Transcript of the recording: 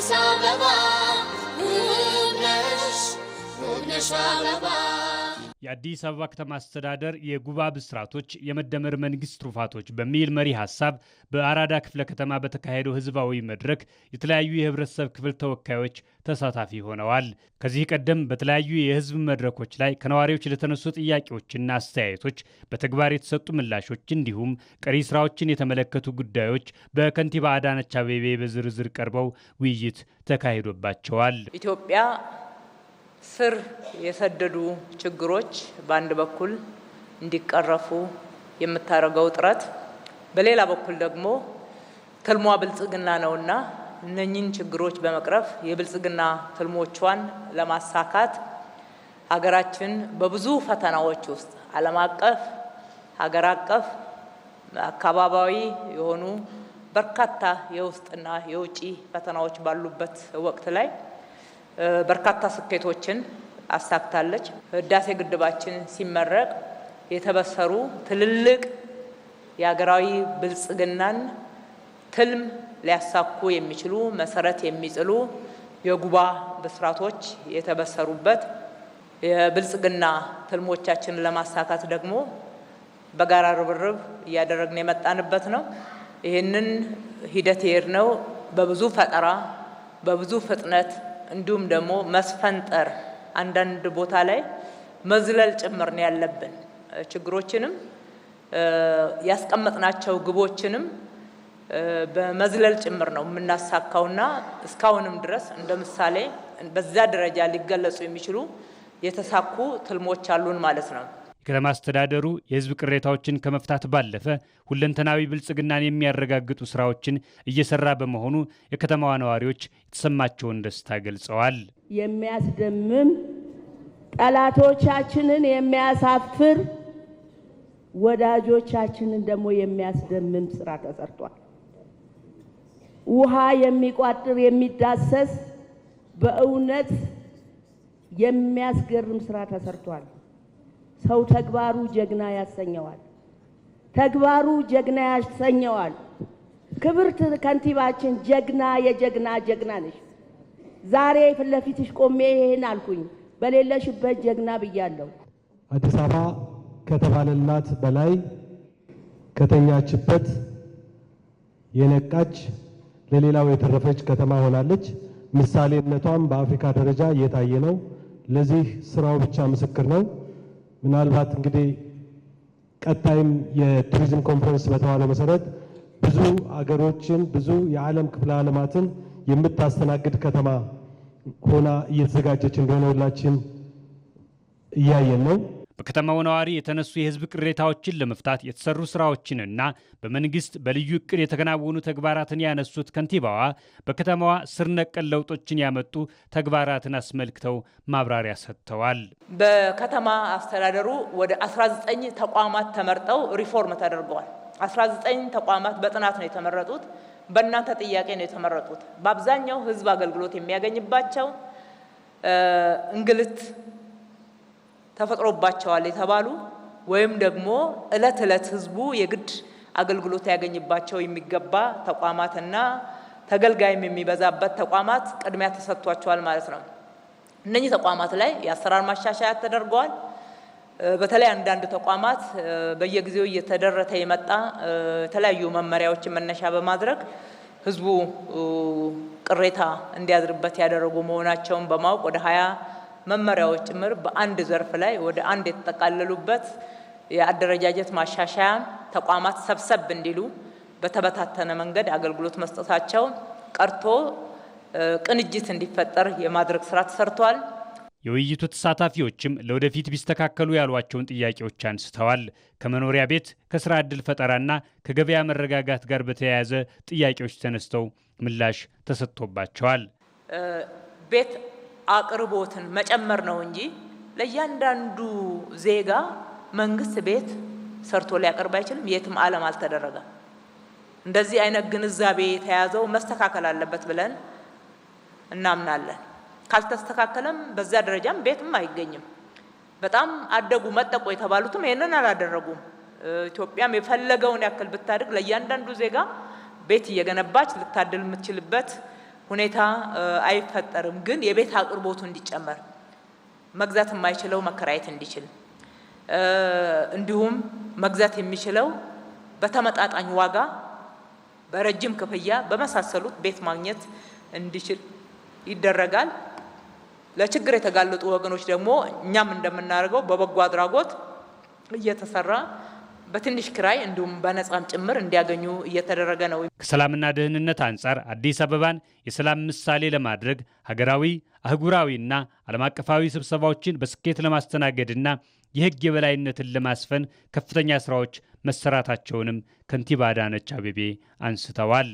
አዲስ አበባ ውብነሽ አበባ የአዲስ አበባ ከተማ አስተዳደር የጉባ ብስራቶች የመደመር መንግስት ትሩፋቶች በሚል መሪ ሐሳብ በአራዳ ክፍለ ከተማ በተካሄደው ህዝባዊ መድረክ የተለያዩ የህብረተሰብ ክፍል ተወካዮች ተሳታፊ ሆነዋል። ከዚህ ቀደም በተለያዩ የህዝብ መድረኮች ላይ ከነዋሪዎች ለተነሱ ጥያቄዎችና አስተያየቶች በተግባር የተሰጡ ምላሾች እንዲሁም ቀሪ ስራዎችን የተመለከቱ ጉዳዮች በከንቲባ አዳነች አቤቤ በዝርዝር ቀርበው ውይይት ተካሂዶባቸዋል። ኢትዮጵያ ስር የሰደዱ ችግሮች በአንድ በኩል እንዲቀረፉ የምታደርገው ጥረት በሌላ በኩል ደግሞ ትልሟ ብልጽግና ነውና እነኚህን ችግሮች በመቅረፍ የብልጽግና ትልሞቿን ለማሳካት ሀገራችን በብዙ ፈተናዎች ውስጥ ዓለም አቀፍ፣ ሀገር አቀፍ፣ አካባቢያዊ የሆኑ በርካታ የውስጥና የውጪ ፈተናዎች ባሉበት ወቅት ላይ በርካታ ስኬቶችን አሳክታለች። ህዳሴ ግድባችን ሲመረቅ የተበሰሩ ትልልቅ የሀገራዊ ብልጽግናን ትልም ሊያሳኩ የሚችሉ መሰረት የሚጥሉ የጉባ ብስራቶች የተበሰሩበት የብልጽግና ትልሞቻችንን ለማሳካት ደግሞ በጋራ ርብርብ እያደረግን የመጣንበት ነው። ይህንን ሂደት የሄድነው በብዙ ፈጠራ በብዙ ፍጥነት እንዲሁም ደግሞ መስፈንጠር አንዳንድ ቦታ ላይ መዝለል ጭምር ነው ያለብን። ችግሮችንም ያስቀመጥናቸው ግቦችንም በመዝለል ጭምር ነው የምናሳካውና እስካሁንም ድረስ እንደ ምሳሌ በዛ ደረጃ ሊገለጹ የሚችሉ የተሳኩ ትልሞች አሉን ማለት ነው። የከተማ አስተዳደሩ የህዝብ ቅሬታዎችን ከመፍታት ባለፈ ሁለንተናዊ ብልጽግናን የሚያረጋግጡ ስራዎችን እየሰራ በመሆኑ የከተማዋ ነዋሪዎች የተሰማቸውን ደስታ ገልጸዋል። የሚያስደምም ጠላቶቻችንን የሚያሳፍር ወዳጆቻችንን ደግሞ የሚያስደምም ስራ ተሰርቷል። ውሃ የሚቋጥር የሚዳሰስ በእውነት የሚያስገርም ስራ ተሰርቷል። ሰው ተግባሩ ጀግና ያሰኘዋል። ተግባሩ ጀግና ያሰኘዋል። ክብርት ከንቲባችን ጀግና የጀግና ነሽ። ዛሬ ፊት ለፊትሽ ቆሜ ይሄን አልኩኝ። በሌለሽበት ጀግና ብያለሁ። አዲስ አበባ ከተባለላት በላይ ከተኛችበት የነቃች ለሌላው የተረፈች ከተማ ሆናለች። ምሳሌነቷም በአፍሪካ ደረጃ እየታየ ነው። ለዚህ ስራው ብቻ ምስክር ነው። ምናልባት እንግዲህ ቀጣይም የቱሪዝም ኮንፈረንስ በተባለው መሰረት ብዙ አገሮችን ብዙ የዓለም ክፍለ ዓለማትን የምታስተናግድ ከተማ ሆና እየተዘጋጀች እንደሆነ ሁላችን እያየን ነው። በከተማው ነዋሪ የተነሱ የህዝብ ቅሬታዎችን ለመፍታት የተሰሩ ስራዎችንና በመንግስት በልዩ እቅድ የተከናወኑ ተግባራትን ያነሱት ከንቲባዋ በከተማዋ ስር ነቀል ለውጦችን ያመጡ ተግባራትን አስመልክተው ማብራሪያ ሰጥተዋል። በከተማ አስተዳደሩ ወደ 19 ተቋማት ተመርጠው ሪፎርም ተደርገዋል። 19 ተቋማት በጥናት ነው የተመረጡት። በእናንተ ጥያቄ ነው የተመረጡት። በአብዛኛው ህዝብ አገልግሎት የሚያገኝባቸው እንግልት ተፈጥሮባቸዋል የተባሉ ወይም ደግሞ እለት እለት ህዝቡ የግድ አገልግሎት ያገኝባቸው የሚገባ ተቋማትና ተገልጋይም የሚበዛበት ተቋማት ቅድሚያ ተሰጥቷቸዋል ማለት ነው። እነዚህ ተቋማት ላይ የአሰራር ማሻሻያ ተደርገዋል። በተለይ አንዳንድ ተቋማት በየጊዜው እየተደረተ የመጣ የተለያዩ መመሪያዎችን መነሻ በማድረግ ህዝቡ ቅሬታ እንዲያድርበት ያደረጉ መሆናቸውን በማወቅ ወደ 20 መመሪያዎች ጭምር በአንድ ዘርፍ ላይ ወደ አንድ የተጠቃለሉበት የአደረጃጀት ማሻሻያ ተቋማት ሰብሰብ እንዲሉ በተበታተነ መንገድ አገልግሎት መስጠታቸው ቀርቶ ቅንጅት እንዲፈጠር የማድረግ ስራ ተሰርቷል። የውይይቱ ተሳታፊዎችም ለወደፊት ቢስተካከሉ ያሏቸውን ጥያቄዎች አንስተዋል። ከመኖሪያ ቤት ከስራ ዕድል ፈጠራና ከገበያ መረጋጋት ጋር በተያያዘ ጥያቄዎች ተነስተው ምላሽ ተሰጥቶባቸዋል። ቤት አቅርቦትን መጨመር ነው እንጂ ለእያንዳንዱ ዜጋ መንግስት ቤት ሰርቶ ሊያቀርብ አይችልም። የትም ዓለም አልተደረገም። እንደዚህ አይነት ግንዛቤ የተያዘው መስተካከል አለበት ብለን እናምናለን። ካልተስተካከለም በዛ ደረጃም ቤትም አይገኝም። በጣም አደጉ መጠቆ የተባሉትም ይሄንን አላደረጉም። ኢትዮጵያም የፈለገውን ያክል ብታድግ ለእያንዳንዱ ዜጋ ቤት እየገነባች ልታድል የምትችልበት ሁኔታ አይፈጠርም። ግን የቤት አቅርቦቱ እንዲጨመር፣ መግዛት የማይችለው መከራየት እንዲችል፣ እንዲሁም መግዛት የሚችለው በተመጣጣኝ ዋጋ በረጅም ክፍያ በመሳሰሉት ቤት ማግኘት እንዲችል ይደረጋል። ለችግር የተጋለጡ ወገኖች ደግሞ እኛም እንደምናደርገው በበጎ አድራጎት እየተሰራ በትንሽ ክራይ እንዲሁም በነጻም ጭምር እንዲያገኙ እየተደረገ ነው። ከሰላምና ደህንነት አንጻር አዲስ አበባን የሰላም ምሳሌ ለማድረግ ሀገራዊ፣ አህጉራዊና ዓለም አቀፋዊ ስብሰባዎችን በስኬት ለማስተናገድና የሕግ የበላይነትን ለማስፈን ከፍተኛ ስራዎች መሰራታቸውንም ከንቲባ አዳነች አቤቤ አንስተዋል።